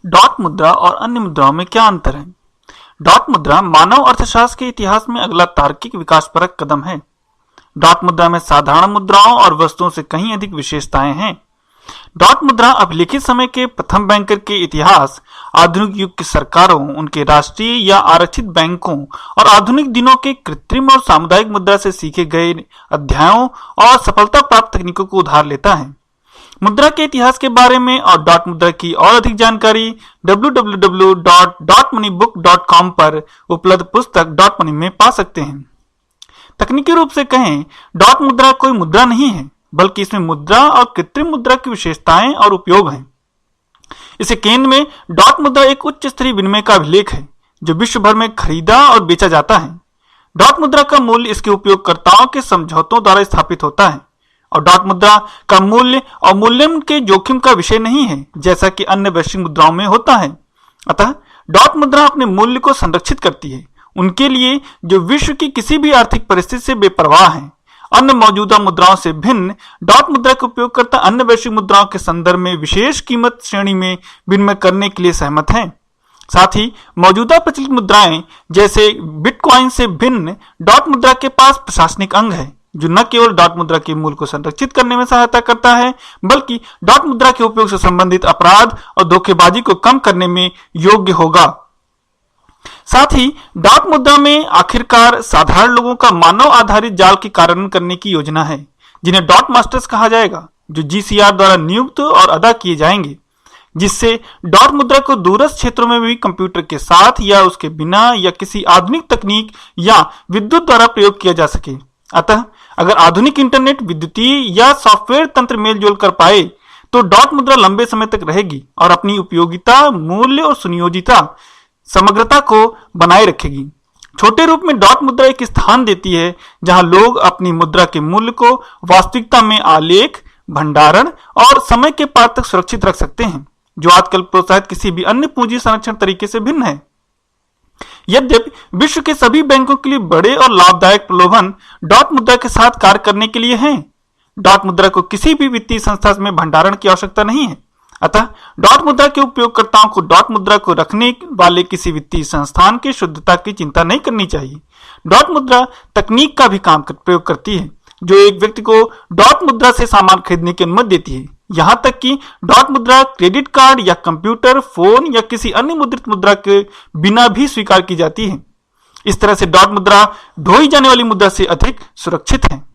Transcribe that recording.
Dot मुद्रा और अन्य मुद्राओं में क्या अंतर है? डॉट मुद्रा मानव अर्थशास्त्र के इतिहास में अगला तार्किक विकासपरक कदम है। डॉट मुद्रा में साधारण मुद्राओं और वस्तुओं से कहीं अधिक विशेषताएं हैं। डॉट मुद्रा अभिलिखित समय के प्रथम बैंकर के इतिहास, आधुनिक युग की सरकारों, उनके राष्ट्रीय या आरक्षित बैंकों और आधुनिक दिनों के कृत्रिम और सामुदायिक मुद्रा से सीखे गए अध्यायों और सफलता प्राप्त तकनीकों को उधार लेता है। मुद्रा के इतिहास के बारे में और डॉट मुद्रा की और अधिक जानकारी www.dotmoneybook.com पर उपलब्ध पुस्तक डॉट मनी में पा सकते हैं। तकनीकी रूप से कहें, डॉट मुद्रा कोई मुद्रा नहीं है, बल्कि इसमें मुद्रा और कृत्रिम मुद्रा की विशेषताएं और उपयोग हैं। इसे केंद्र में डॉट मुद्रा एक उच्च स्तरीय विनिमय का अभिलेख है जो विश्व भर में खरीदा और बेचा जाता है। डॉट मुद्रा का मूल्य इसके उपयोगकर्ताओं के समझौतों द्वारा स्थापित होता है और डॉट मुद्रा का मूल्य अवमूल्यन के जोखिम का विषय नहीं है, जैसा कि अन्य वैश्विक मुद्राओं में होता है। अतः डॉट मुद्रा अपने मूल्य को संरक्षित करती है उनके लिए जो विश्व की किसी भी आर्थिक परिस्थिति से बेपरवाह हैं। अन्य मौजूदा मुद्राओं से भिन्न डॉट मुद्रा के उपयोगकर्ता अन्य वैश्विक मुद्राओं के संदर्भ में विशेष कीमत श्रेणी में विनिमय करने के लिए सहमत हैं। साथ ही मौजूदा प्रचलित मुद्राएं जैसे बिटकॉइन से भिन्न डॉट मुद्रा के पास प्रशासनिक अंग है जो न केवल डॉट मुद्रा के मूल्य को संरक्षित करने में सहायता करता है, बल्कि डॉट मुद्रा के उपयोग से संबंधित अपराध और धोखेबाजी को कम करने में योग्य होगा। साथ ही डॉट मुद्रा में आखिरकार साधारण लोगों का मानव आधारित जाल के कार्यान्वयन करने की योजना है, जिन्हें डॉट मास्टर्स कहा जाएगा, जो GCR द्वारा नियुक्त और अदा किए जाएंगे, जिससे डॉट मुद्रा को दूरस्थ क्षेत्रों में भी कंप्यूटर के साथ या उसके बिना या किसी आधुनिक तकनीक या विद्युत द्वारा प्रयोग किया जा सके। अतः अगर आधुनिक इंटरनेट, विद्युतीय या सॉफ्टवेयर तंत्र मेल जोल कर पाए तो डॉट मुद्रा लंबे समय तक रहेगी और अपनी उपयोगिता, मूल्य और सुनियोजिता समग्रता को बनाए रखेगी। छोटे रूप में डॉट मुद्रा एक स्थान देती है जहां लोग अपनी मुद्रा के मूल्य को वास्तविकता में आलेख, भंडारण और समय के पार तक सुरक्षित रख सकते हैं, जो आजकल प्रोत्साहित किसी भी अन्य पूंजी संरक्षण तरीके से भिन्न है। यद्यपि विश्व के सभी बैंकों के लिए बड़े और लाभदायक प्रलोभन डॉट मुद्रा के साथ कार्य करने के लिए हैं। डॉट मुद्रा को किसी भी वित्तीय संस्था में भंडारण की आवश्यकता नहीं है। अतः डॉट मुद्रा के उपयोगकर्ताओं को डॉट मुद्रा को रखने वाले किसी वित्तीय संस्थान की शुद्धता की चिंता नहीं करनी चाहिए। डॉट मुद्रा तकनीक का भी प्रयोग करती है, जो एक व्यक्ति को डॉट मुद्रा से सामान खरीदने की अनुमति देती है। यहां तक कि डॉट मुद्रा क्रेडिट कार्ड या कंप्यूटर, फोन या किसी अन्य मुद्रित मुद्रा के बिना भी स्वीकार की जाती है। इस तरह से डॉट मुद्रा ढोई जाने वाली मुद्रा से अधिक सुरक्षित है।